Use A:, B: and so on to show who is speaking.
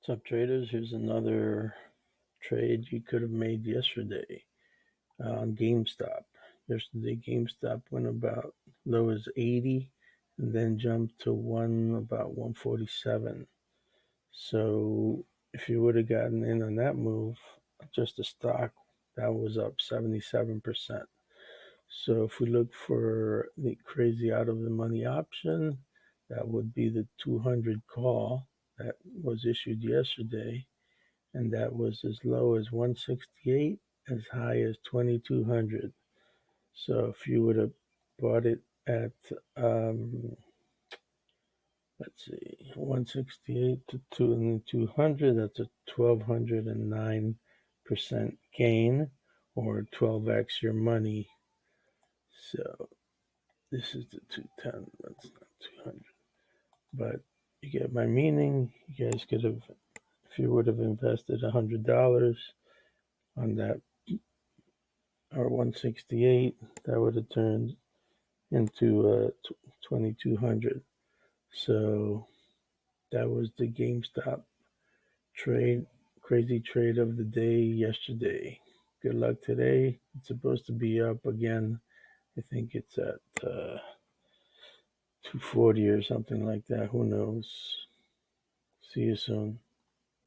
A: What's up, traders? Here's another trade you could have made yesterday on Gamestop. Yesterday, Gamestop went about low as 80 and then jumped to about 147. So if you would have gotten in on that move, just the stock, that was up 77%. So if we look for the crazy out of the money option, that would be the 200 call that was issued yesterday, and that was as low as 168, as high as 2200. So if you would have bought it at let's see, 168 to 200, that's a 1209% gain, or 12x your money. So this is the 210, that's not 200. But you get my meaning. You guys could have, if you would have invested $100 on that, or 168, that would have turned into 2200. So that was the GameStop trade, crazy trade of the day yesterday. Good luck today. It's supposed to be up again. I think it's at 240 or something like that. Who knows? See you soon.